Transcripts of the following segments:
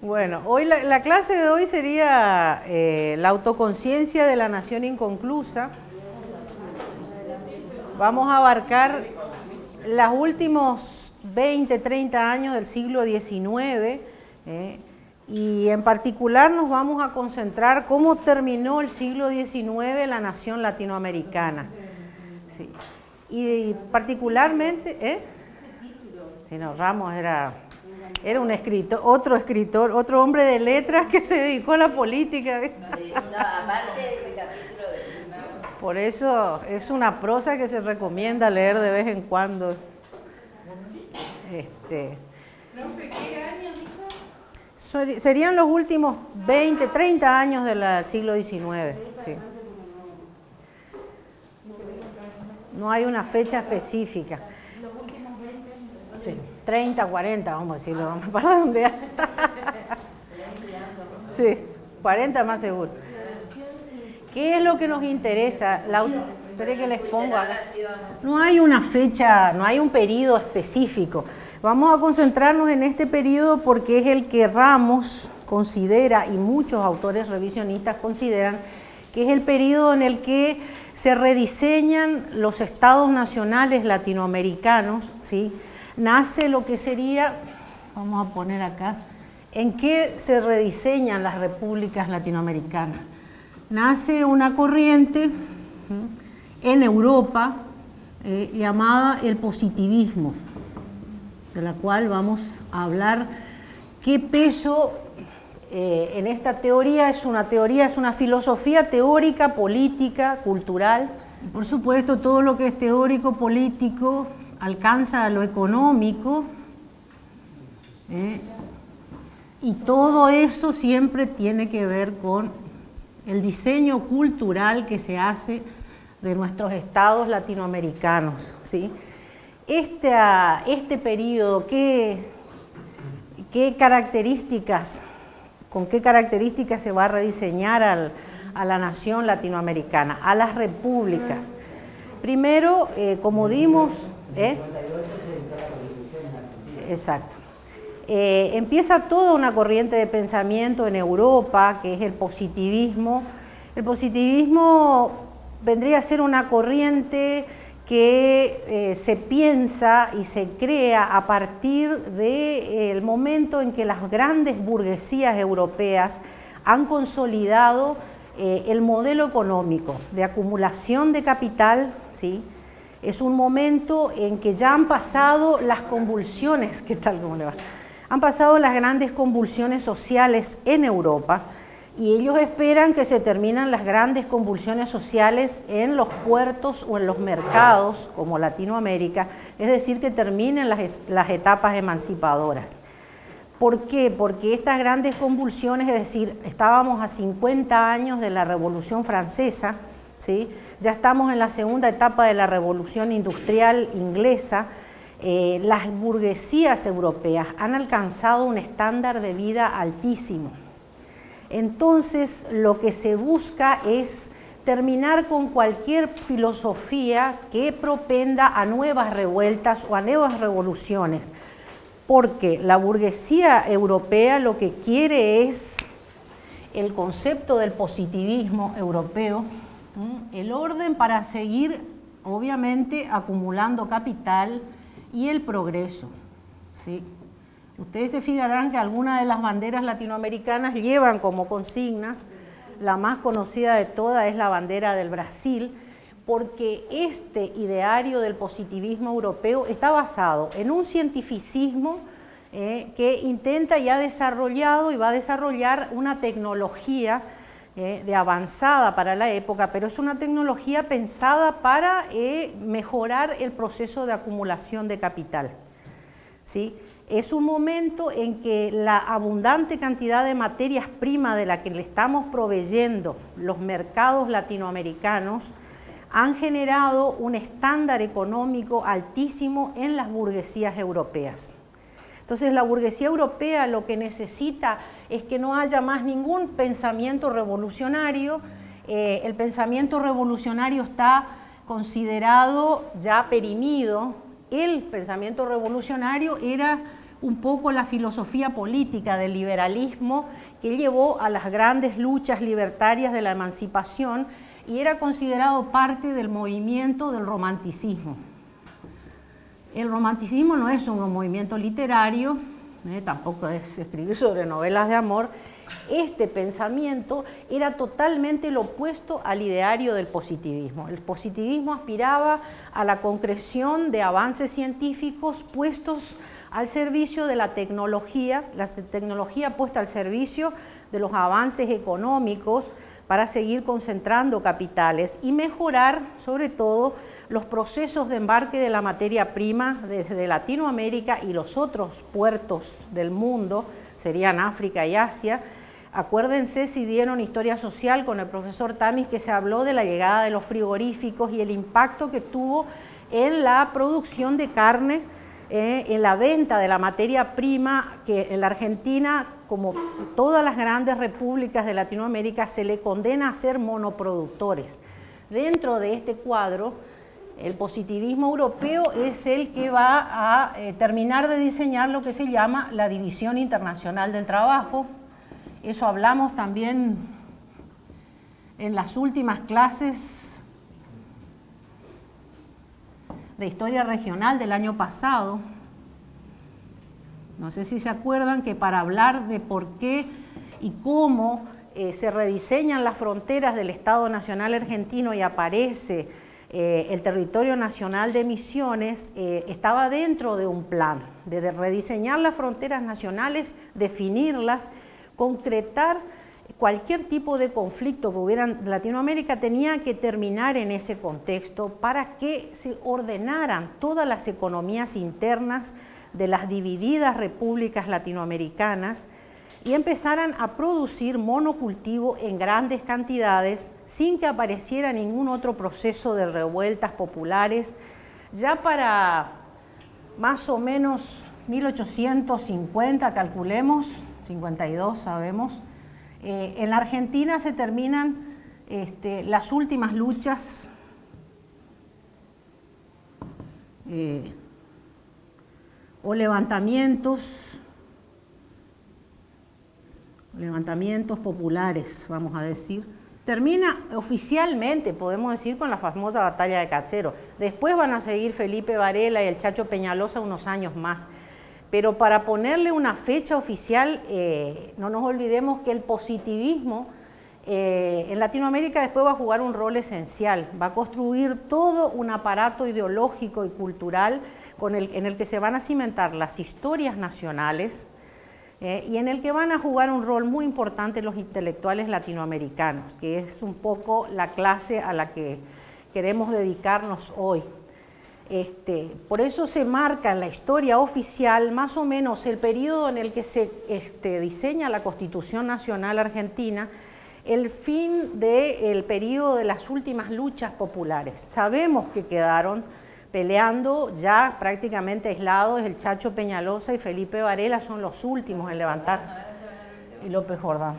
Bueno, hoy la clase de hoy sería la autoconciencia de la nación inconclusa. Vamos a abarcar los últimos 20, 30 años del siglo XIX y en particular nos vamos a concentrar cómo terminó el siglo XIX la nación latinoamericana. Sí. Y particularmente, sí, no, Ramos era un escritor, otro hombre de letras que se dedicó a la política. No, aparte del capítulo de... Por eso es una prosa que se recomienda leer de vez en cuando. ¿Qué año dijo? Serían los últimos 20, 30 años del siglo XIX. Sí. No hay una fecha específica. Sí, 30, 40, vamos a decirlo, vamos para redondear. Sí, 40 más seguro. ¿Qué es lo que nos interesa? Espere que les pongo acá. No hay una fecha, no hay un periodo específico. Vamos a concentrarnos en este periodo porque es el que Ramos considera, y muchos autores revisionistas consideran, que es el periodo en el que se rediseñan los estados nacionales latinoamericanos, ¿sí? Nace lo que sería, vamos a poner acá, en qué se rediseñan las repúblicas latinoamericanas. Nace una corriente en Europa llamada el positivismo, de la cual vamos a hablar. ¿Qué peso en esta teoría? Es una filosofía teórica, política, cultural. Por supuesto, todo lo que es teórico, político, alcanza a lo económico, y todo eso siempre tiene que ver con el diseño cultural que se hace de nuestros estados latinoamericanos, ¿sí? Este periodo, con qué características se va a rediseñar a la nación latinoamericana, a las repúblicas? Primero, como dimos, exacto. Empieza toda una corriente de pensamiento en Europa, que es el positivismo. El positivismo vendría a ser una corriente que se piensa y se crea a partir del momento en que las grandes burguesías europeas han consolidado el modelo económico de acumulación de capital, ¿sí? Es un momento en que ya han pasado las convulsiones, ¿qué tal? ¿Cómo le va? Han pasado las grandes convulsiones sociales en Europa y ellos esperan que se terminen las grandes convulsiones sociales en los puertos o en los mercados, como Latinoamérica, es decir, que terminen las etapas emancipadoras. ¿Por qué? Porque estas grandes convulsiones, es decir, estábamos a 50 años de la Revolución Francesa, ¿sí? Ya estamos en la segunda etapa de la Revolución Industrial Inglesa. Las burguesías europeas han alcanzado un estándar de vida altísimo. Entonces, lo que se busca es terminar con cualquier filosofía que propenda a nuevas revueltas o a nuevas revoluciones, porque la burguesía europea lo que quiere es el concepto del positivismo europeo, el orden para seguir, obviamente, acumulando capital y el progreso, ¿sí? Ustedes se fijarán que algunas de las banderas latinoamericanas llevan como consignas, la más conocida de todas es la bandera del Brasil, porque este ideario del positivismo europeo está basado en un cientificismo que intenta y ha desarrollado y va a desarrollar una tecnología de avanzada para la época, pero es una tecnología pensada para mejorar el proceso de acumulación de capital, ¿sí? Es un momento en que la abundante cantidad de materias primas de la que le estamos proveyendo los mercados latinoamericanos han generado un estándar económico altísimo en las burguesías europeas. Entonces, la burguesía europea lo que necesita es que no haya más ningún pensamiento revolucionario. El pensamiento revolucionario está considerado ya perimido. El pensamiento revolucionario era un poco la filosofía política del liberalismo que llevó a las grandes luchas libertarias de la emancipación y era considerado parte del movimiento del romanticismo. El romanticismo no es un movimiento literario, tampoco es escribir sobre novelas de amor. Este pensamiento era totalmente el opuesto al ideario del positivismo. El positivismo aspiraba a la concreción de avances científicos puestos al servicio de la tecnología puesta al servicio de los avances económicos para seguir concentrando capitales y mejorar, sobre todo, los procesos de embarque de la materia prima desde Latinoamérica y los otros puertos del mundo, serían África y Asia. Acuérdense si dieron historia social con el profesor Tamis que se habló de la llegada de los frigoríficos y el impacto que tuvo en la producción de carne, en la venta de la materia prima, que en la Argentina, como todas las grandes repúblicas de Latinoamérica, se le condena a ser monoproductores. Dentro de este cuadro, el positivismo europeo es el que va a terminar de diseñar lo que se llama la División Internacional del Trabajo. Eso hablamos también en las últimas clases de historia regional del año pasado. No sé si se acuerdan que para hablar de por qué y cómo se rediseñan las fronteras del Estado Nacional Argentino y aparece el territorio nacional de Misiones, estaba dentro de un plan de rediseñar las fronteras nacionales, definirlas, concretar cualquier tipo de conflicto que hubiera en Latinoamérica tenía que terminar en ese contexto para que se ordenaran todas las economías internas de las divididas repúblicas latinoamericanas y empezaran a producir monocultivo en grandes cantidades sin que apareciera ningún otro proceso de revueltas populares. Ya para más o menos 1850, calculemos, 52 sabemos, en la Argentina se terminan las últimas luchas o levantamientos populares, vamos a decir. Termina oficialmente, podemos decir, con la famosa batalla de Catsero. Después van a seguir Felipe Varela y el Chacho Peñalosa unos años más. Pero para ponerle una fecha oficial, no nos olvidemos que el positivismo en Latinoamérica después va a jugar un rol esencial, va a construir todo un aparato ideológico y cultural en el que se van a cimentar las historias nacionales y en el que van a jugar un rol muy importante los intelectuales latinoamericanos, que es un poco la clase a la que queremos dedicarnos hoy. Por eso se marca en la historia oficial más o menos el periodo en el que se diseña la Constitución Nacional Argentina, el fin del periodo de las últimas luchas populares. Sabemos que quedaron peleando ya prácticamente aislados el Chacho Peñalosa y Felipe Varela, son los últimos en levantar. Y López Jordán.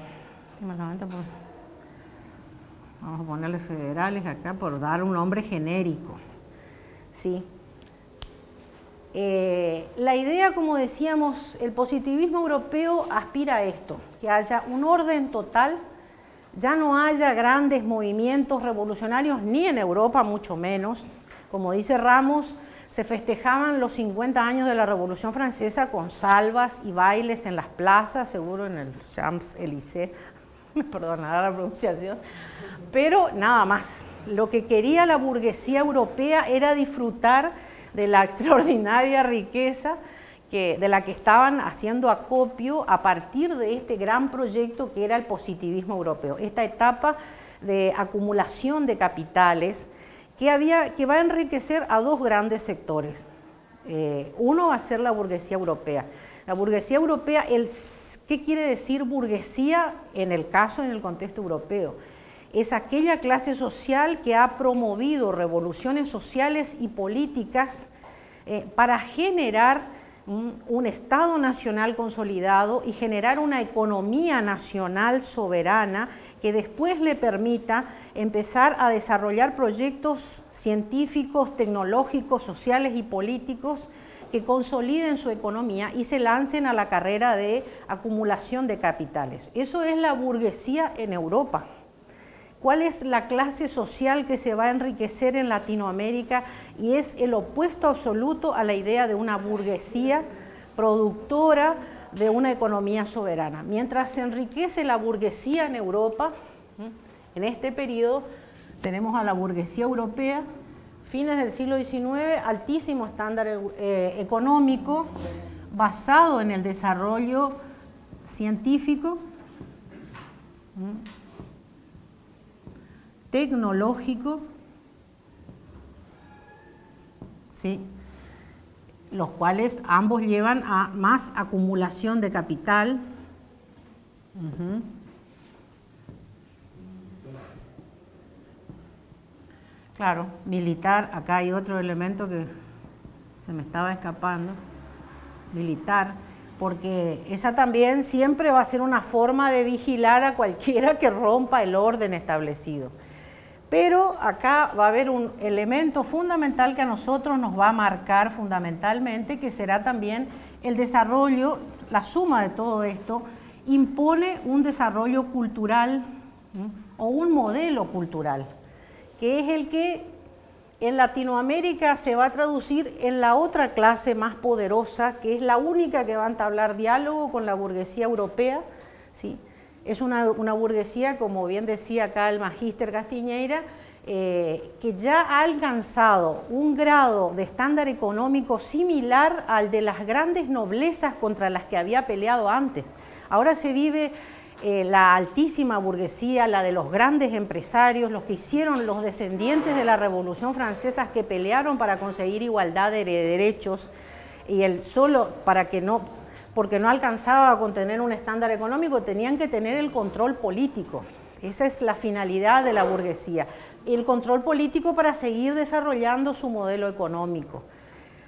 Vamos a ponerle federales acá por dar un nombre genérico. ¿Sí? La idea, como decíamos, el positivismo europeo aspira a esto, que haya un orden total, ya no haya grandes movimientos revolucionarios, ni en Europa mucho menos. Como dice Ramos, se festejaban los 50 años de la Revolución Francesa con salvas y bailes en las plazas, seguro en el Champs-Élysées, me perdonará la pronunciación, pero nada más. Lo que quería la burguesía europea era disfrutar de la extraordinaria riqueza de la que estaban haciendo acopio a partir de este gran proyecto que era el positivismo europeo. Esta etapa de acumulación de capitales que va a enriquecer a dos grandes sectores. Uno va a ser la burguesía europea. La burguesía europea, ¿qué quiere decir burguesía en el contexto europeo? Es aquella clase social que ha promovido revoluciones sociales y políticas para generar un Estado nacional consolidado y generar una economía nacional soberana que después le permita empezar a desarrollar proyectos científicos, tecnológicos, sociales y políticos que consoliden su economía y se lancen a la carrera de acumulación de capitales. Eso es la burguesía en Europa. ¿Cuál es la clase social que se va a enriquecer en Latinoamérica? Y es el opuesto absoluto a la idea de una burguesía productora de una economía soberana. Mientras se enriquece la burguesía en Europa, en este periodo tenemos a la burguesía europea, fines del siglo XIX, altísimo estándar económico basado en el desarrollo científico, tecnológico, ¿sí?, los cuales ambos llevan a más acumulación de capital. Claro, militar, acá hay otro elemento que se me estaba escapando, militar, porque esa también siempre va a ser una forma de vigilar a cualquiera que rompa el orden establecido. Pero acá va a haber un elemento fundamental que a nosotros nos va a marcar fundamentalmente, que será también el desarrollo, la suma de todo esto, impone un desarrollo cultural o un modelo cultural, que es el que en Latinoamérica se va a traducir en la otra clase más poderosa, que es la única que va a entablar diálogo con la burguesía europea, ¿sí? Es una burguesía, como bien decía acá el magíster Castiñeira, que ya ha alcanzado un grado de estándar económico similar al de las grandes noblezas contra las que había peleado antes. Ahora se vive la altísima burguesía, la de los grandes empresarios, los que hicieron los descendientes de la Revolución Francesa, que pelearon para conseguir igualdad de derechos, y el solo para que no... porque no alcanzaba con tener un estándar económico, tenían que tener el control político. Esa es la finalidad de la burguesía, el control político para seguir desarrollando su modelo económico.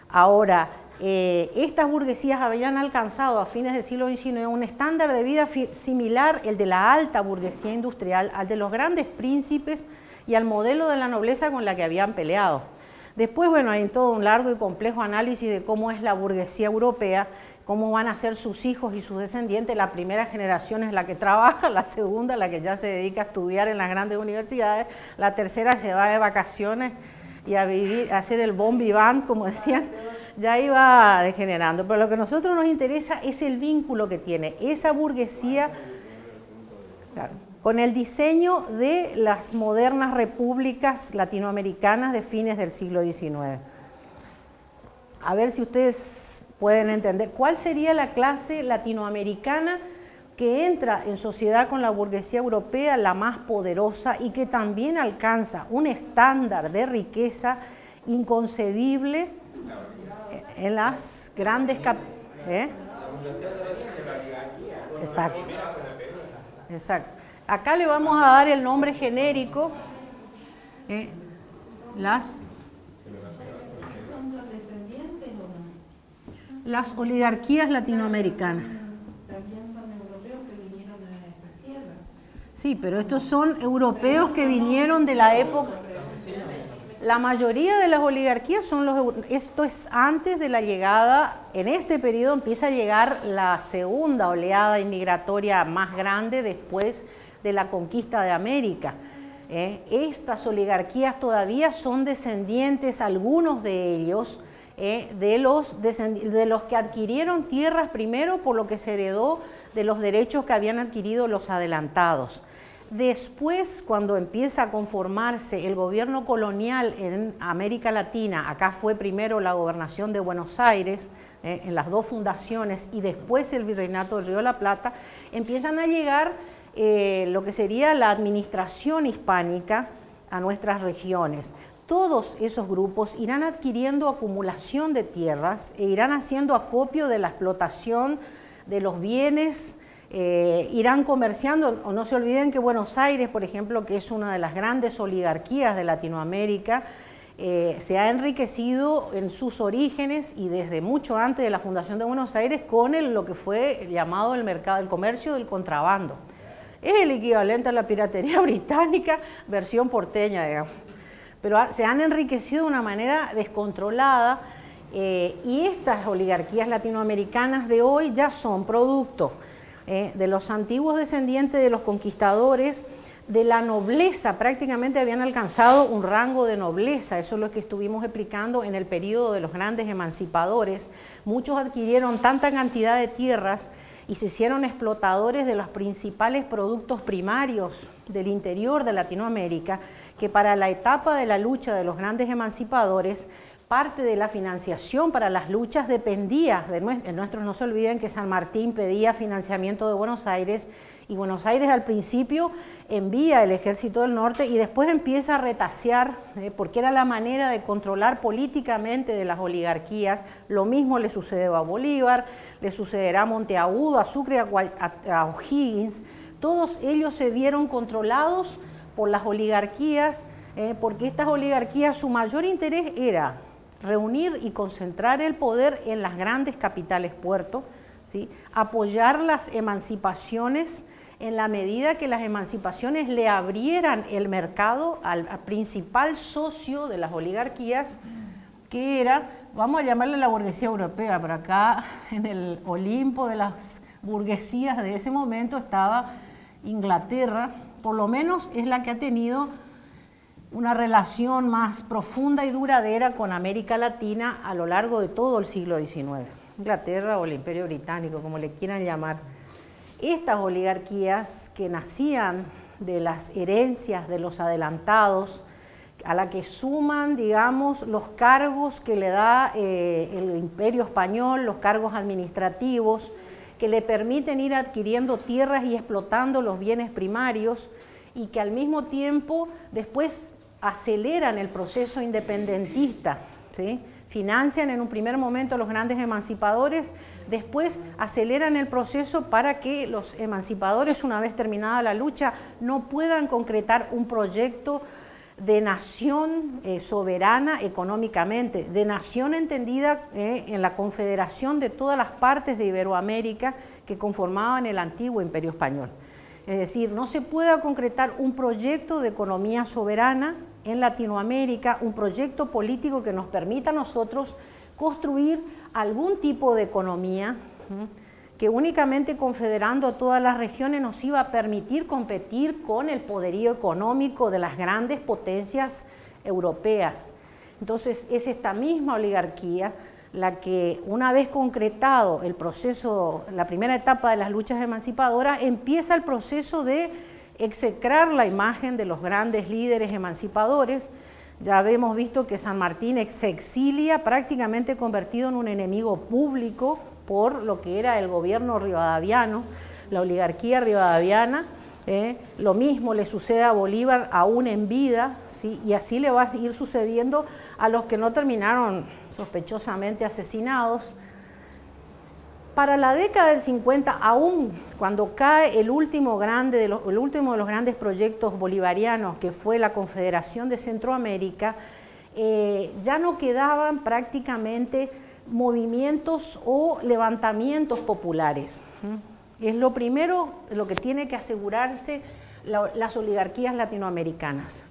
Ahora, estas burguesías habían alcanzado a fines del siglo XIX un estándar de vida similar al de la alta burguesía industrial, al de los grandes príncipes y al modelo de la nobleza con la que habían peleado. Después, bueno, hay todo un largo y complejo análisis de cómo es la burguesía europea, cómo van a ser sus hijos y sus descendientes. La primera generación es la que trabaja, la segunda la que ya se dedica a estudiar en las grandes universidades, la tercera se va de vacaciones y a vivir, a hacer el bon vivant, como decían, ya iba degenerando. Pero lo que a nosotros nos interesa es el vínculo que tiene esa burguesía, claro, con el diseño de las modernas repúblicas latinoamericanas de fines del siglo XIX. A ver si ustedes pueden entender cuál sería la clase latinoamericana que entra en sociedad con la burguesía europea, la más poderosa, y que también alcanza un estándar de riqueza inconcebible en las grandes Exacto. Exacto. Acá le vamos a dar el nombre genérico, las oligarquías latinoamericanas. También son europeos que vinieron de estas tierras. Sí, pero estos son europeos que vinieron de la época. La mayoría de las oligarquías son esto es antes de la llegada, en este periodo empieza a llegar la segunda oleada inmigratoria más grande después de la conquista de América. Estas oligarquías todavía son descendientes, algunos de ellos, de los que adquirieron tierras primero por lo que se heredó de los derechos que habían adquirido los adelantados. Después, cuando empieza a conformarse el gobierno colonial en América Latina, acá fue primero la gobernación de Buenos Aires, en las dos fundaciones, y después el virreinato del Río de la Plata, empiezan a llegar lo que sería la administración hispánica a nuestras regiones. Todos esos grupos irán adquiriendo acumulación de tierras e irán haciendo acopio de la explotación de los bienes, irán comerciando. O no se olviden que Buenos Aires, por ejemplo, que es una de las grandes oligarquías de Latinoamérica, se ha enriquecido en sus orígenes y desde mucho antes de la fundación de Buenos Aires con lo que fue llamado el mercado, el comercio del contrabando. Es el equivalente a la piratería británica, versión porteña, digamos. Pero se han enriquecido de una manera descontrolada Y estas oligarquías latinoamericanas de hoy ya son producto de los antiguos descendientes de los conquistadores, de la nobleza, prácticamente habían alcanzado un rango de nobleza, eso es lo que estuvimos explicando en el periodo de los grandes emancipadores. Muchos adquirieron tanta cantidad de tierras y se hicieron explotadores de los principales productos primarios del interior de Latinoamérica, que para la etapa de la lucha de los grandes emancipadores, parte de la financiación para las luchas dependía de nuestros. No se olviden que San Martín pedía financiamiento de Buenos Aires, y Buenos Aires al principio envía el Ejército del Norte y después empieza a retasear, porque era la manera de controlar políticamente de las oligarquías. Lo mismo le sucedió a Bolívar, le sucederá a Monteagudo, a Sucre, a O'Higgins. Todos ellos se vieron controlados por las oligarquías, porque estas oligarquías, su mayor interés era reunir y concentrar el poder en las grandes capitales puertos, ¿sí? Apoyar las emancipaciones en la medida que las emancipaciones le abrieran el mercado al principal socio de las oligarquías, que era, vamos a llamarle la burguesía europea, pero acá en el Olimpo de las burguesías de ese momento estaba Inglaterra, por lo menos es la que ha tenido una relación más profunda y duradera con América Latina a lo largo de todo el siglo XIX. Inglaterra o el Imperio Británico, como le quieran llamar. Estas oligarquías que nacían de las herencias de los adelantados, a la que suman, digamos, los cargos que le da el Imperio Español, los cargos administrativos, que le permiten ir adquiriendo tierras y explotando los bienes primarios, y que al mismo tiempo después aceleran el proceso independentista, ¿sí? Financian en un primer momento a los grandes emancipadores, después aceleran el proceso para que los emancipadores, una vez terminada la lucha, no puedan concretar un proyecto de nación soberana económicamente, de nación entendida en la confederación de todas las partes de Iberoamérica que conformaban el antiguo Imperio Español. Es decir, no se puede concretar un proyecto de economía soberana en Latinoamérica, un proyecto político que nos permita a nosotros construir algún tipo de economía que únicamente confederando a todas las regiones nos iba a permitir competir con el poderío económico de las grandes potencias europeas. Entonces es esta misma oligarquía la que, una vez concretado el proceso, la primera etapa de las luchas emancipadoras, empieza el proceso de execrar la imagen de los grandes líderes emancipadores. Ya hemos visto que San Martín se exilia, prácticamente convertido en un enemigo público por lo que era el gobierno rivadaviano, la oligarquía rivadaviana. Lo mismo le sucede a Bolívar aún en vida, ¿sí? Y así le va a ir sucediendo a los que no terminaron sospechosamente asesinados. Para la década del 50, aún cuando cae el último de los grandes proyectos bolivarianos, que fue la Confederación de Centroamérica, ya no quedaban prácticamente movimientos o levantamientos populares. Es lo primero lo que tiene que asegurarse las oligarquías latinoamericanas.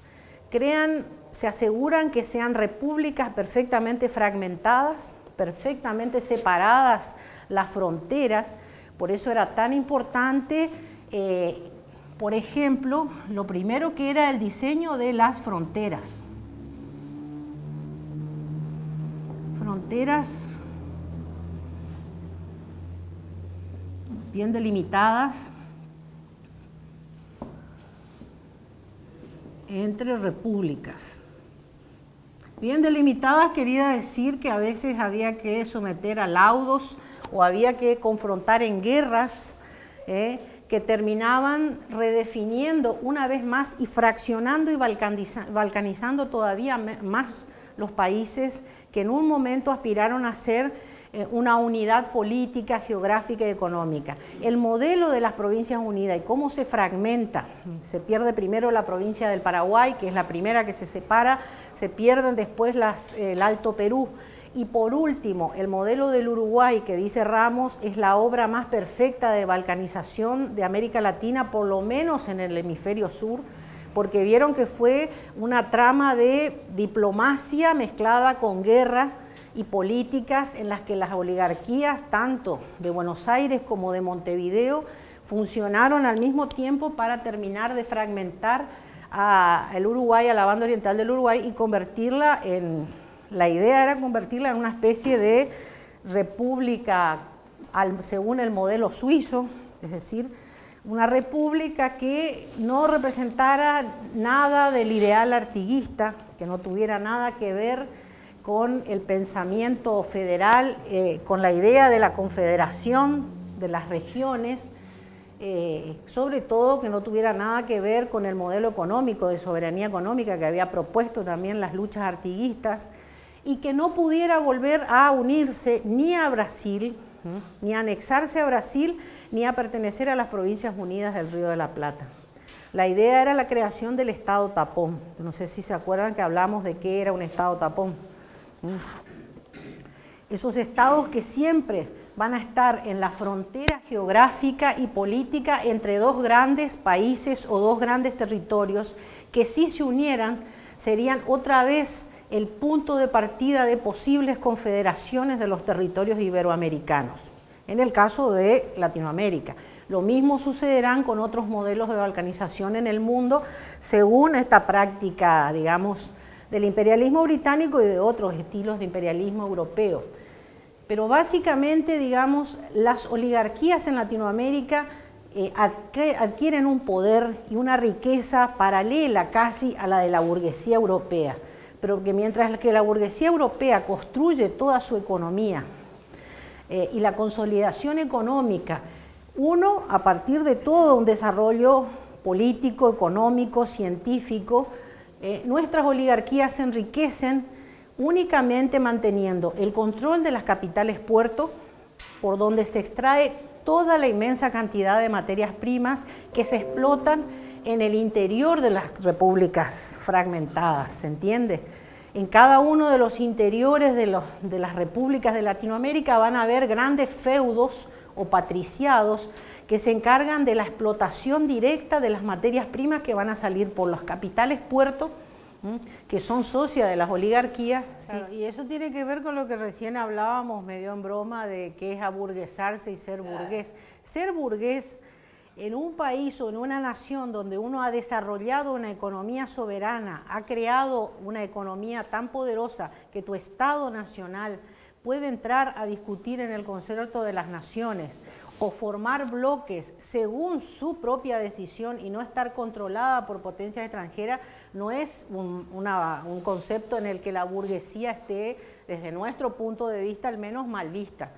Se aseguran que sean repúblicas perfectamente fragmentadas, perfectamente separadas las fronteras. Por eso era tan importante, por ejemplo, lo primero que era el diseño de las fronteras. Fronteras bien delimitadas entre repúblicas. Bien delimitadas quería decir que a veces había que someter a laudos o había que confrontar en guerras que terminaban redefiniendo una vez más y fraccionando y balcanizando todavía más los países que en un momento aspiraron a ser una unidad política, geográfica y económica. El modelo de las provincias unidas y cómo se fragmenta, se pierde primero la provincia del Paraguay, que es la primera que se separa, se pierden después el Alto Perú, y por último, el modelo del Uruguay, que dice Ramos, es la obra más perfecta de balcanización de América Latina, por lo menos en el hemisferio sur, porque vieron que fue una trama de diplomacia mezclada con guerra, y políticas en las que las oligarquías, tanto de Buenos Aires como de Montevideo, funcionaron al mismo tiempo para terminar de fragmentar al Uruguay, a la banda oriental del Uruguay, y convertirla en, la idea era convertirla en una especie de república según el modelo suizo, es decir, una república que no representara nada del ideal artiguista, que no tuviera nada que ver con el pensamiento federal, con la idea de la confederación de las regiones, sobre todo que no tuviera nada que ver con el modelo económico de soberanía económica que había propuesto también las luchas artiguistas, y que no pudiera volver a unirse ni a Brasil, ni a anexarse a Brasil, ni a pertenecer a las Provincias Unidas del Río de la Plata. La idea era la creación del Estado tapón. No sé si se acuerdan que hablamos de qué era un Estado tapón. Esos estados que siempre van a estar en la frontera geográfica y política entre dos grandes países o dos grandes territorios que, si se unieran, serían otra vez el punto de partida de posibles confederaciones de los territorios iberoamericanos, en el caso de Latinoamérica. Lo mismo sucederán con otros modelos de balcanización en el mundo, según esta práctica, digamos, del imperialismo británico y de otros estilos de imperialismo europeo. Pero básicamente, digamos, las oligarquías en Latinoamérica adquieren un poder y una riqueza paralela casi a la de la burguesía europea, pero que mientras que la burguesía europea construye toda su economía y la consolidación económica, uno, a partir de todo un desarrollo político, económico, científico, nuestras oligarquías se enriquecen únicamente manteniendo el control de las capitales puertos, por donde se extrae toda la inmensa cantidad de materias primas que se explotan en el interior de las repúblicas fragmentadas, ¿se entiende? En cada uno de los interiores de las repúblicas de Latinoamérica van a haber grandes feudos o patriciados que se encargan de la explotación directa de las materias primas que van a salir por los capitales puertos, que son socias de las oligarquías. Claro, y eso tiene que ver con lo que recién hablábamos medio en broma de qué es aburguesarse y ser burgués. Ser burgués en un país o en una nación donde uno ha desarrollado una economía soberana, ha creado una economía tan poderosa que tu Estado nacional puede entrar a discutir en el Concierto de las Naciones o formar bloques según su propia decisión y no estar controlada por potencias extranjeras, no es un concepto en el que la burguesía esté, desde nuestro punto de vista, al menos mal vista.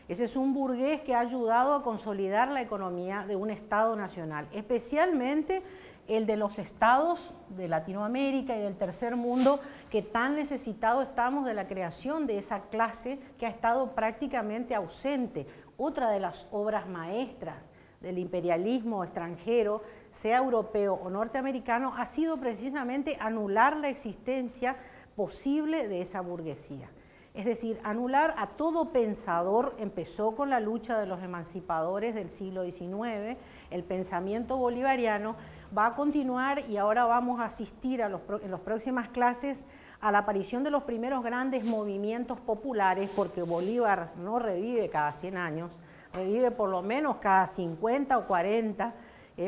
Ese es un burgués que ha ayudado a consolidar la economía de un Estado nacional, especialmente el de los estados de Latinoamérica y del tercer mundo, que tan necesitados estamos de la creación de esa clase que ha estado prácticamente ausente. Otra de las obras maestras del imperialismo extranjero, sea europeo o norteamericano, ha sido precisamente anular la existencia posible de esa burguesía. Es decir, anular a todo pensador. Empezó con la lucha de los emancipadores del siglo XIX, el pensamiento bolivariano va a continuar y ahora vamos a asistir en las próximas clases a la aparición de los primeros grandes movimientos populares, porque Bolívar no revive cada 100 años, revive por lo menos cada 50 o 40,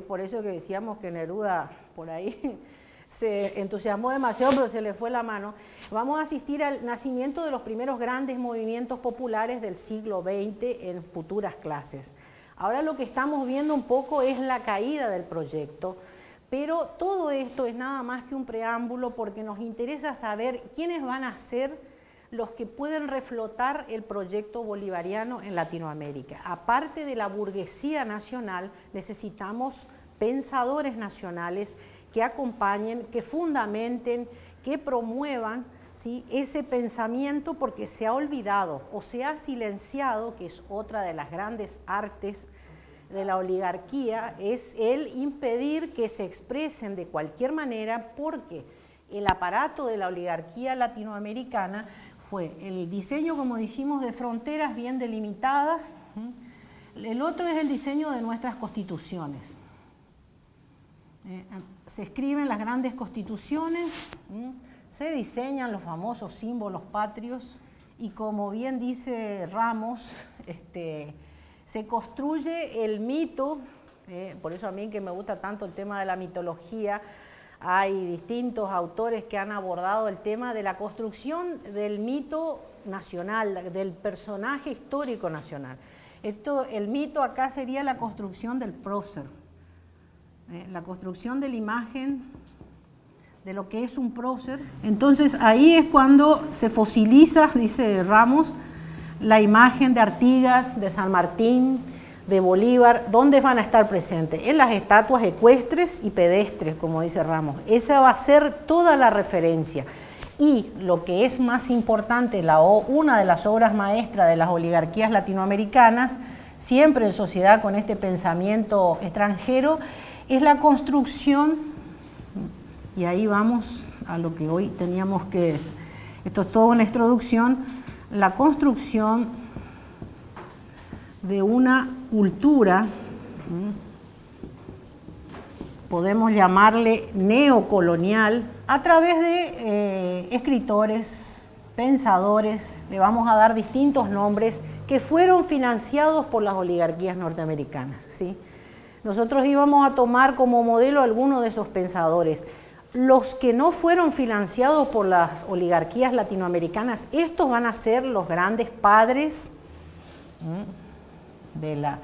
por eso que decíamos que Neruda por ahí se entusiasmó demasiado, pero se le fue la mano. Vamos a asistir al nacimiento de los primeros grandes movimientos populares del siglo XX en futuras clases. Ahora lo que estamos viendo un poco es la caída del proyecto, pero todo esto es nada más que un preámbulo porque nos interesa saber quiénes van a ser los que pueden reflotar el proyecto bolivariano en Latinoamérica. Aparte de la burguesía nacional, necesitamos pensadores nacionales que acompañen, que fundamenten, que promuevan, ¿sí?, ese pensamiento, porque se ha olvidado o se ha silenciado, que es otra de las grandes artes de la oligarquía, es el impedir que se expresen de cualquier manera, porque el aparato de la oligarquía latinoamericana fue el diseño, como dijimos, de fronteras bien delimitadas. El otro es el diseño de nuestras constituciones. Se escriben las grandes constituciones, se diseñan los famosos símbolos patrios y como bien dice Ramos, se construye el mito, por eso a mí que me gusta tanto el tema de la mitología, hay distintos autores que han abordado el tema de la construcción del mito nacional, del personaje histórico nacional. El mito acá sería la construcción del prócer, la construcción de la imagen de lo que es un prócer. Entonces ahí es cuando se fosiliza, dice Ramos, la imagen de Artigas, de San Martín, de Bolívar. ¿Dónde van a estar presentes? En las estatuas ecuestres y pedestres, como dice Ramos. Esa va a ser toda la referencia. Y lo que es más importante, una de las obras maestras de las oligarquías latinoamericanas, siempre en sociedad con este pensamiento extranjero, es la construcción, y ahí vamos a lo que hoy teníamos que, esto es toda una introducción, la construcción de una cultura, podemos llamarle neocolonial, a través de escritores, pensadores, le vamos a dar distintos nombres, que fueron financiados por las oligarquías norteamericanas, ¿sí? Nosotros íbamos a tomar como modelo algunos de esos pensadores. Los que no fueron financiados por las oligarquías latinoamericanas, estos van a ser los grandes padres de la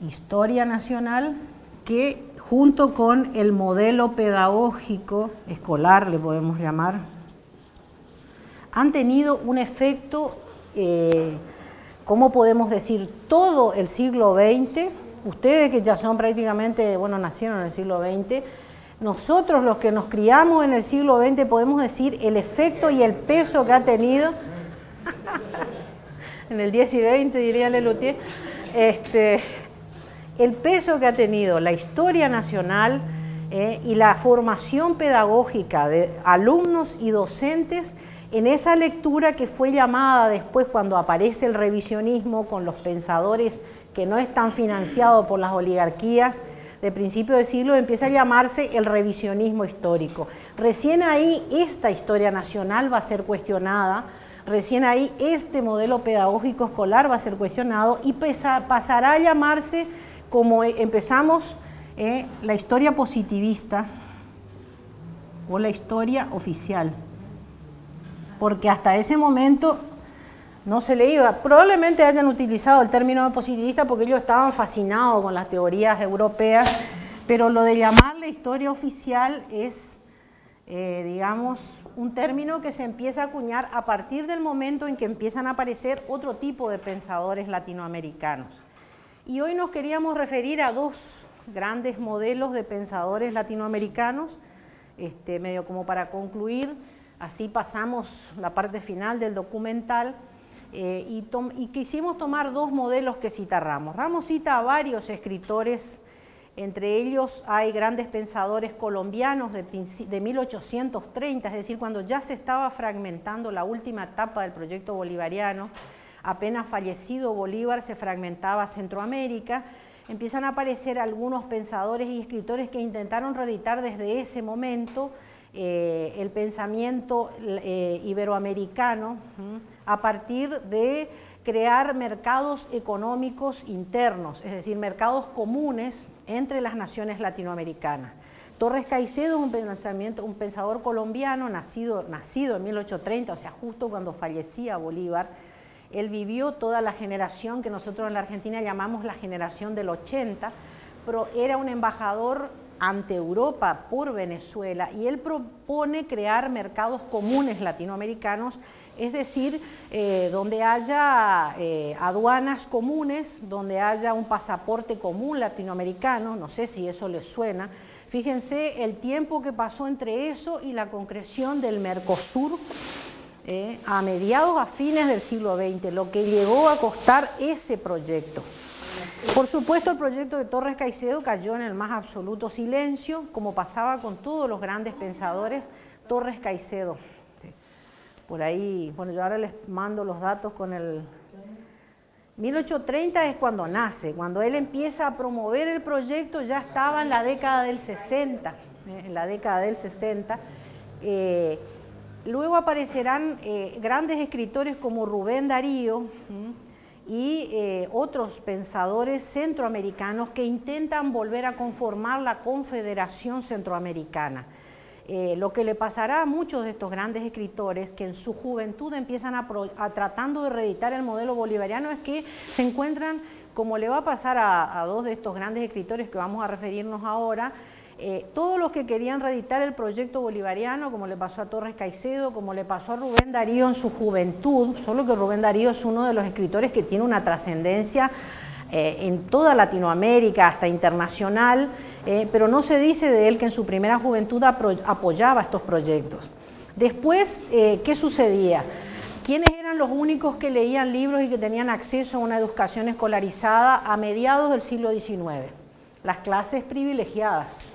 historia nacional, que junto con el modelo pedagógico escolar, le podemos llamar, han tenido un efecto, ¿cómo podemos decir? Todo el siglo XX, ustedes que ya son prácticamente, bueno, nacieron en el siglo XX, nosotros los que nos criamos en el siglo XX podemos decir el efecto y el peso que ha tenido, en el 10 y 20 diría Lelutier, el peso que ha tenido la historia nacional y la formación pedagógica de alumnos y docentes en esa lectura que fue llamada después, cuando aparece el revisionismo con los pensadores que no están financiados por las oligarquías de principio de siglo, empieza a llamarse el revisionismo histórico. Recién ahí esta historia nacional va a ser cuestionada, recién ahí este modelo pedagógico escolar va a ser cuestionado y pasará a llamarse, como empezamos, la historia positivista o la historia oficial, porque hasta ese momento no se le iba. Probablemente hayan utilizado el término positivista porque ellos estaban fascinados con las teorías europeas, pero lo de llamarle historia oficial es, digamos, un término que se empieza a acuñar a partir del momento en que empiezan a aparecer otro tipo de pensadores latinoamericanos. Y hoy nos queríamos referir a dos grandes modelos de pensadores latinoamericanos, medio como para concluir, así pasamos la parte final del documental, y quisimos tomar dos modelos que cita Ramos. Ramos cita a varios escritores, entre ellos hay grandes pensadores colombianos de 1830, es decir, cuando ya se estaba fragmentando la última etapa del proyecto bolivariano, apenas fallecido Bolívar se fragmentaba Centroamérica, empiezan a aparecer algunos pensadores y escritores que intentaron reeditar desde ese momento el pensamiento iberoamericano a partir de crear mercados económicos internos, es decir, mercados comunes entre las naciones latinoamericanas. Torres Caicedo es un pensador colombiano nacido en 1830, o sea, justo cuando fallecía Bolívar. Él vivió toda la generación que nosotros en la Argentina llamamos la generación del 80, pero era un embajador ante Europa por Venezuela y él propone crear mercados comunes latinoamericanos, es decir, donde haya aduanas comunes, donde haya un pasaporte común latinoamericano, no sé si eso les suena. Fíjense el tiempo que pasó entre eso y la concreción del Mercosur a mediados, a fines del siglo XX, lo que llegó a costar ese proyecto. Por supuesto, el proyecto de Torres Caicedo cayó en el más absoluto silencio, como pasaba con todos los grandes pensadores. Torres Caicedo, por ahí, bueno, yo ahora les mando los datos con el... 1830 es cuando nace, cuando él empieza a promover el proyecto ya estaba en la década del 60, en la década del 60, Luego aparecerán grandes escritores como Rubén Darío y otros pensadores centroamericanos que intentan volver a conformar la Confederación Centroamericana. Lo que le pasará a muchos de estos grandes escritores que en su juventud empiezan tratando de reeditar el modelo bolivariano es que se encuentran, como le va a pasar a dos de estos grandes escritores que vamos a referirnos ahora, todos los que querían reeditar el proyecto bolivariano, como le pasó a Torres Caicedo, como le pasó a Rubén Darío en su juventud, solo que Rubén Darío es uno de los escritores que tiene una trascendencia en toda Latinoamérica, hasta internacional, pero no se dice de él que en su primera juventud apoyaba estos proyectos. Después, ¿qué sucedía? ¿Quiénes eran los únicos que leían libros y que tenían acceso a una educación escolarizada a mediados del siglo XIX? Las clases privilegiadas.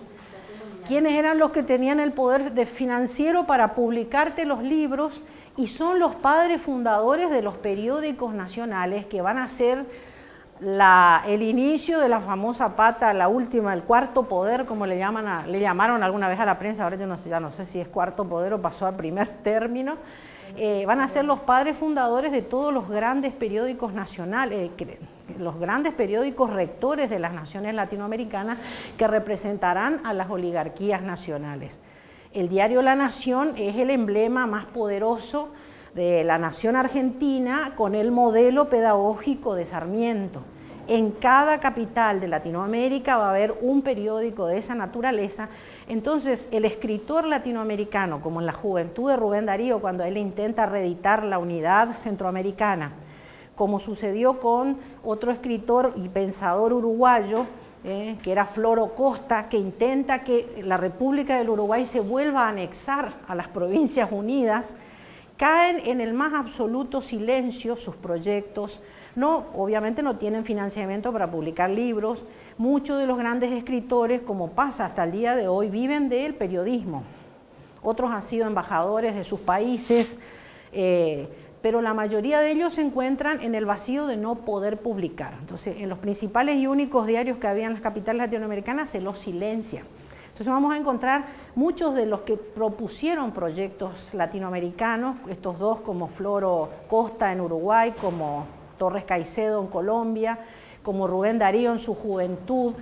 ¿Quiénes eran los que tenían el poder financiero para publicarte los libros? Y son los padres fundadores de los periódicos nacionales que van a ser el inicio de la famosa pata, la última, el cuarto poder, como le llamaron alguna vez a la prensa, ahora yo ya no sé si es cuarto poder o pasó a primer término. Van a ser los padres fundadores de todos los grandes periódicos nacionales, los grandes periódicos rectores de las naciones latinoamericanas que representarán a las oligarquías nacionales. El diario La Nación es el emblema más poderoso de la nación argentina con el modelo pedagógico de Sarmiento. En cada capital de Latinoamérica va a haber un periódico de esa naturaleza. Entonces, el escritor latinoamericano, como en la juventud de Rubén Darío, cuando él intenta reeditar la unidad centroamericana, como sucedió con otro escritor y pensador uruguayo, que era Floro Costa, que intenta que la República del Uruguay se vuelva a anexar a las Provincias Unidas, caen en el más absoluto silencio sus proyectos. Obviamente no tienen financiamiento para publicar libros. Muchos de los grandes escritores, como pasa hasta el día de hoy, viven del periodismo. Otros han sido embajadores de sus países, pero la mayoría de ellos se encuentran en el vacío de no poder publicar. Entonces, en los principales y únicos diarios que había en las capitales latinoamericanas se los silencia. Entonces vamos a encontrar muchos de los que propusieron proyectos latinoamericanos, estos dos como Floro Costa en Uruguay, como Torres Caicedo en Colombia, como Rubén Darío en su juventud.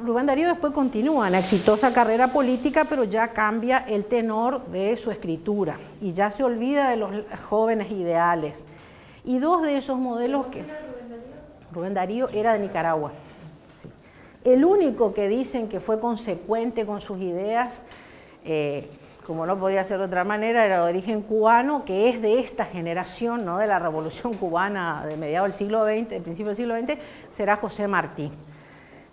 Rubén Darío después continúa en la exitosa carrera política, pero ya cambia el tenor de su escritura y ya se olvida de los jóvenes ideales. Y dos de esos modelos que... Rubén Darío era de Nicaragua. Sí. El único que dicen que fue consecuente con sus ideas, como no podía ser de otra manera, era de origen cubano, que es de esta generación, ¿no?, de la Revolución Cubana de mediados del siglo XX, de principio del siglo XX, será José Martí.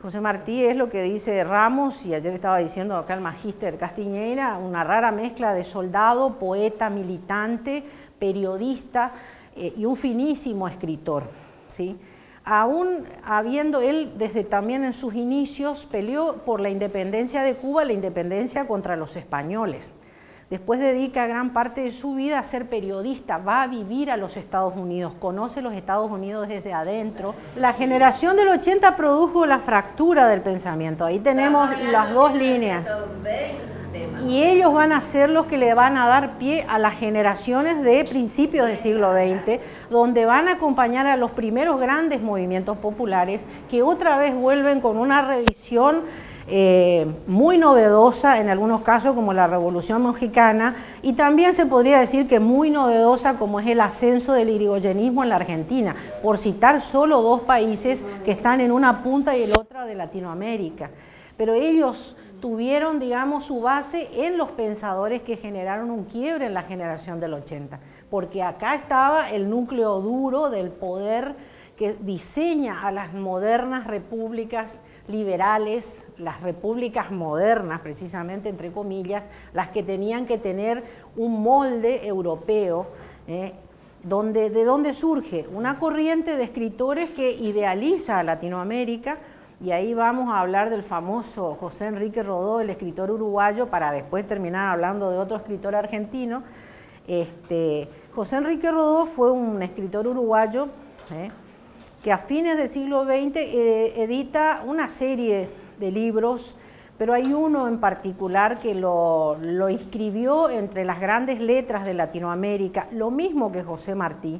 José Martí es lo que dice Ramos, y ayer estaba diciendo acá el magíster Castiñeira, una rara mezcla de soldado, poeta, militante, periodista y un finísimo escritor, ¿sí? Aún habiendo él, desde también en sus inicios, peleó por la independencia de Cuba, la independencia contra los españoles. Después dedica gran parte de su vida a ser periodista, va a vivir a los Estados Unidos, conoce los Estados Unidos desde adentro. La generación del 80 produjo la fractura del pensamiento, ahí tenemos las dos líneas. Y ellos van a ser los que le van a dar pie a las generaciones de principios del siglo XX, donde van a acompañar a los primeros grandes movimientos populares que otra vez vuelven con una reedición muy novedosa en algunos casos, como la Revolución Mexicana, y también se podría decir que muy novedosa como es el ascenso del irigoyenismo en la Argentina, por citar solo dos países que están en una punta y el otra de Latinoamérica. Pero ellos tuvieron, digamos, su base en los pensadores que generaron un quiebre en la generación del 80, porque acá estaba el núcleo duro del poder que diseña a las modernas repúblicas liberales, las repúblicas modernas, precisamente, entre comillas, las que tenían que tener un molde europeo, ¿de dónde surge? Una corriente de escritores que idealiza a Latinoamérica, y ahí vamos a hablar del famoso José Enrique Rodó, el escritor uruguayo, para después terminar hablando de otro escritor argentino. José Enrique Rodó fue un escritor uruguayo, que a fines del siglo XX edita una serie de libros pero hay uno en particular que lo inscribió entre las grandes letras de Latinoamérica, lo mismo que José Martí.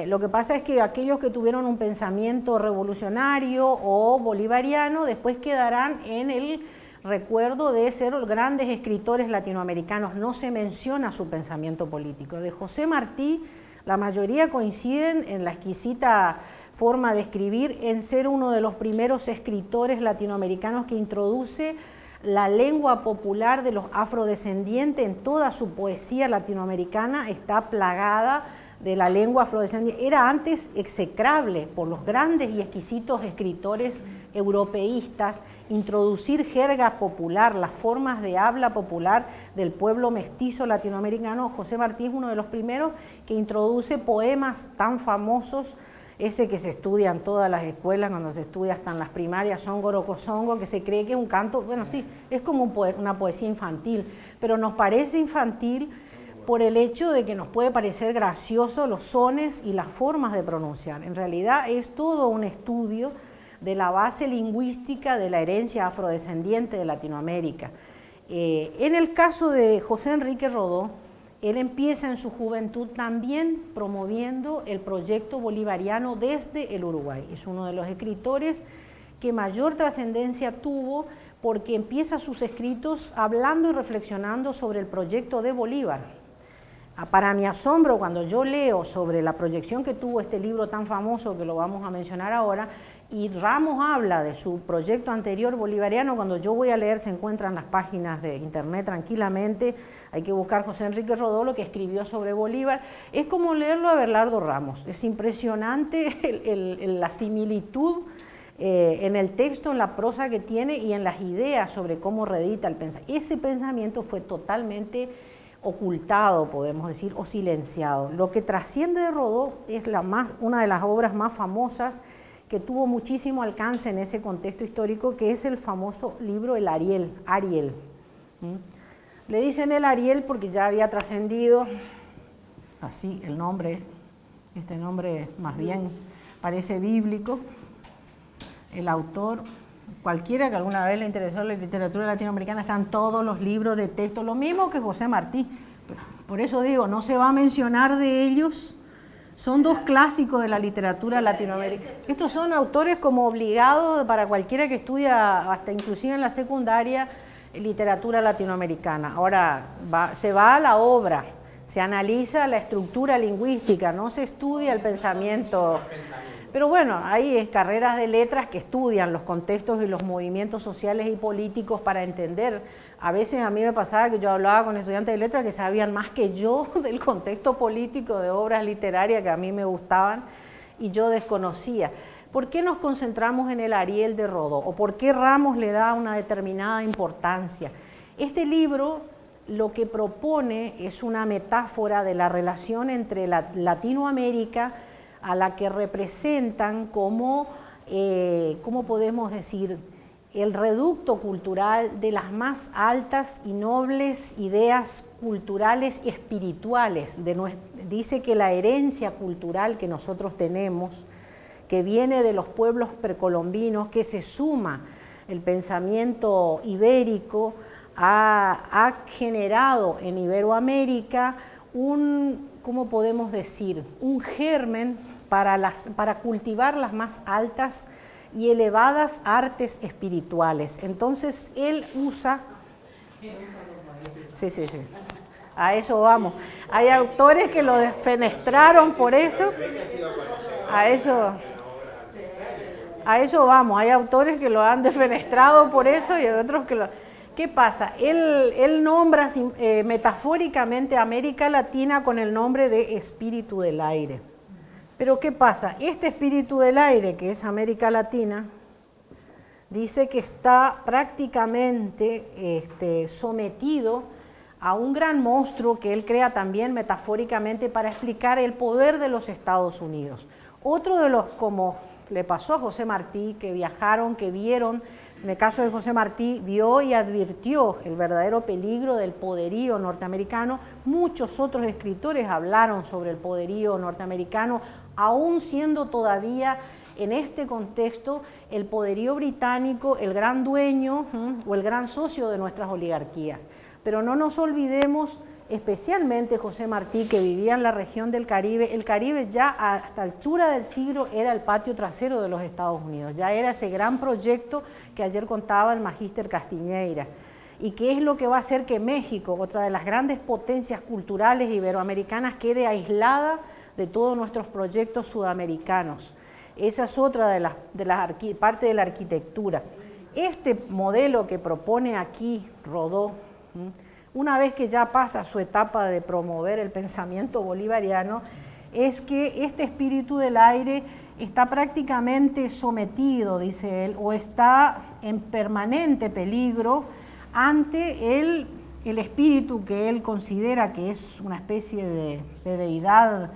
Lo que pasa es que aquellos que tuvieron un pensamiento revolucionario o bolivariano después quedarán en el recuerdo de ser grandes escritores latinoamericanos. No se menciona su pensamiento político. De José Martí, la mayoría coinciden en la exquisita forma de escribir, en ser uno de los primeros escritores latinoamericanos que introduce la lengua popular de los afrodescendientes. En toda su poesía latinoamericana está plagada de la lengua afrodescendiente. Era antes execrable por los grandes y exquisitos escritores europeístas introducir jerga popular, las formas de habla popular del pueblo mestizo latinoamericano. José Martí es uno de los primeros que introduce poemas tan famosos, ese que se estudia en todas las escuelas, cuando se estudia hasta en las primarias, Songorocosongo, que se cree que es un canto, bueno, sí, es como una poesía infantil, pero nos parece infantil por el hecho de que nos puede parecer gracioso los sones y las formas de pronunciar. En realidad es todo un estudio de la base lingüística de la herencia afrodescendiente de Latinoamérica. En el caso de José Enrique Rodó, él empieza en su juventud también promoviendo el proyecto bolivariano desde el Uruguay. Es uno de los escritores que mayor trascendencia tuvo porque empieza sus escritos hablando y reflexionando sobre el proyecto de Bolívar. Para mi asombro, cuando yo leo sobre la proyección que tuvo este libro tan famoso que lo vamos a mencionar ahora, y Ramos habla de su proyecto anterior bolivariano, cuando yo voy a leer se encuentran las páginas de internet tranquilamente, hay que buscar José Enrique Rodó, lo que escribió sobre Bolívar, es como leerlo a Abelardo Ramos, es impresionante la similitud en el texto, en la prosa que tiene y en las ideas sobre cómo redita el pensamiento. Ese pensamiento fue totalmente ocultado, podemos decir, o silenciado. Lo que trasciende de Rodó es una de las obras más famosas que tuvo muchísimo alcance en ese contexto histórico, que es el famoso libro El Ariel. Le dicen el Ariel porque ya había trascendido, así el nombre, este nombre más bien parece bíblico. El autor, cualquiera que alguna vez le interesó la literatura latinoamericana, están todos los libros de texto, lo mismo que José Martí. Por eso digo, no se va a mencionar de ellos. Son dos clásicos de la literatura latinoamericana. Estos son autores como obligados para cualquiera que estudia, hasta inclusive en la secundaria, literatura latinoamericana. Ahora, se va a la obra, se analiza la estructura lingüística, no se estudia el pensamiento. Pero bueno, hay carreras de letras que estudian los contextos y los movimientos sociales y políticos para entender. A veces a mí me pasaba que yo hablaba con estudiantes de letras que sabían más que yo del contexto político de obras literarias que a mí me gustaban y yo desconocía. ¿Por qué nos concentramos en el Ariel de Rodó? ¿O por qué Ramos le da una determinada importancia? Este libro lo que propone es una metáfora de la relación entre Latinoamérica, a la que representan como, ¿cómo podemos decir?, el reducto cultural de las más altas y nobles ideas culturales y espirituales. Dice que la herencia cultural que nosotros tenemos, que viene de los pueblos precolombinos, que se suma el pensamiento ibérico, ha generado en Iberoamérica ¿cómo podemos decir?, un germen para cultivar las más altas y elevadas artes espirituales. Entonces él usa... Sí, a eso vamos. Hay autores que lo defenestraron por eso. A eso vamos. Hay autores que lo han defenestrado por eso y hay otros que lo... ¿Qué pasa? Él nombra metafóricamente a América Latina con el nombre de espíritu del aire. Pero ¿qué pasa? Este espíritu del aire, que es América Latina, dice que está prácticamente sometido a un gran monstruo que él crea también metafóricamente para explicar el poder de los Estados Unidos. Otro de los, como le pasó a José Martí, que viajaron, que vieron, en el caso de José Martí, vio y advirtió el verdadero peligro del poderío norteamericano. Muchos otros escritores hablaron sobre el poderío norteamericano, aún siendo todavía en este contexto el poderío británico, el gran dueño o el gran socio de nuestras oligarquías. Pero no nos olvidemos, especialmente José Martí, que vivía en la región del Caribe. El Caribe ya a esta altura del siglo era el patio trasero de los Estados Unidos, ya era ese gran proyecto que ayer contaba el magíster Castiñeira. ¿Y qué es lo que va a hacer que México, otra de las grandes potencias culturales iberoamericanas, quede aislada de todos nuestros proyectos sudamericanos? Esa es otra de las parte de la arquitectura. Este modelo que propone aquí Rodó, una vez que ya pasa su etapa de promover el pensamiento bolivariano, es que este espíritu del aire está prácticamente sometido, dice él, o está en permanente peligro ante el espíritu que él considera que es una especie de deidad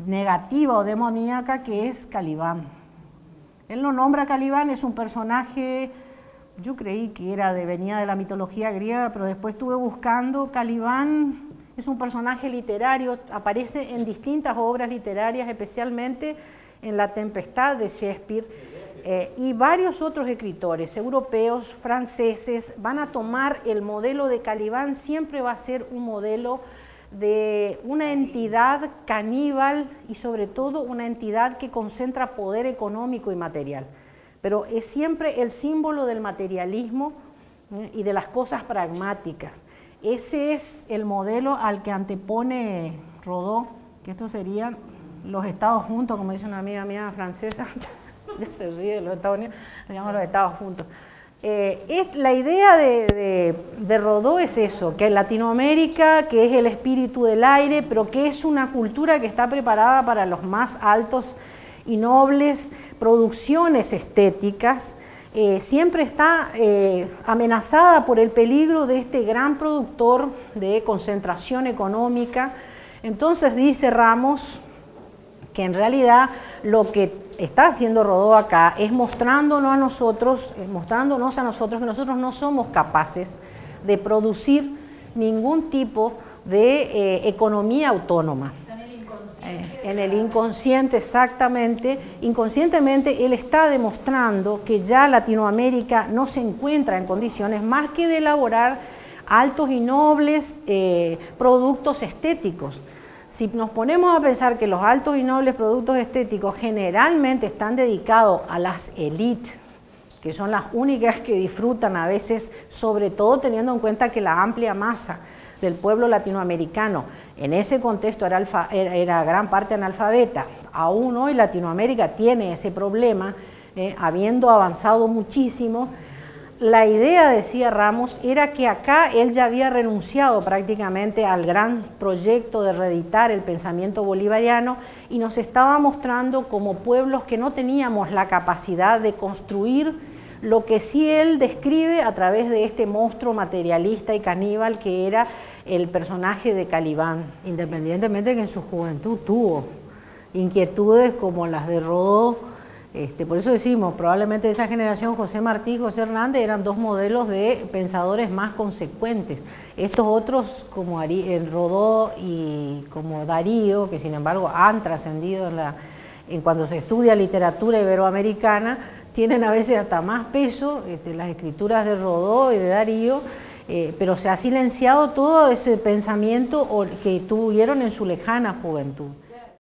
negativa o demoníaca, que es Calibán. Él lo nombra Calibán, es un personaje, yo creí que venía de la mitología griega, pero después estuve buscando. Calibán es un personaje literario, aparece en distintas obras literarias, especialmente en La Tempestad de Shakespeare, y varios otros escritores europeos, franceses, van a tomar el modelo de Calibán. Siempre va a ser un modelo de una entidad caníbal y sobre todo una entidad que concentra poder económico y material. Pero es siempre el símbolo del materialismo y de las cosas pragmáticas. Ese es el modelo al que antepone Rodó, que estos serían los Estados juntos, como dice una amiga mía francesa, ya se ríe de los Estados Unidos, se llaman los Estados juntos. La idea de Rodó es eso, que Latinoamérica, que es el espíritu del aire, pero que es una cultura que está preparada para los más altos y nobles producciones estéticas, siempre está amenazada por el peligro de este gran productor de concentración económica. Entonces dice Ramos que en realidad lo que está haciendo Rodó acá es mostrándonos a nosotros que nosotros no somos capaces de producir ningún tipo de economía autónoma. En el inconsciente, exactamente. Inconscientemente él está demostrando que ya Latinoamérica no se encuentra en condiciones más que de elaborar altos y nobles productos estéticos. Si nos ponemos a pensar que los altos y nobles productos estéticos generalmente están dedicados a las élites, que son las únicas que disfrutan a veces, sobre todo teniendo en cuenta que la amplia masa del pueblo latinoamericano en ese contexto era gran parte analfabeta. Aún hoy Latinoamérica tiene ese problema, habiendo avanzado muchísimo. La idea, decía Ramos, era que acá él ya había renunciado prácticamente al gran proyecto de reeditar el pensamiento bolivariano y nos estaba mostrando como pueblos que no teníamos la capacidad de construir lo que sí él describe a través de este monstruo materialista y caníbal que era el personaje de Calibán, independientemente de que en su juventud tuvo inquietudes como las de Rodó. Por eso decimos, probablemente de esa generación José Martí y José Hernández eran dos modelos de pensadores más consecuentes. Estos otros, como Rodó y como Darío, que sin embargo han trascendido en cuando se estudia literatura iberoamericana, tienen a veces hasta más peso las escrituras de Rodó y de Darío, pero se ha silenciado todo ese pensamiento que tuvieron en su lejana juventud.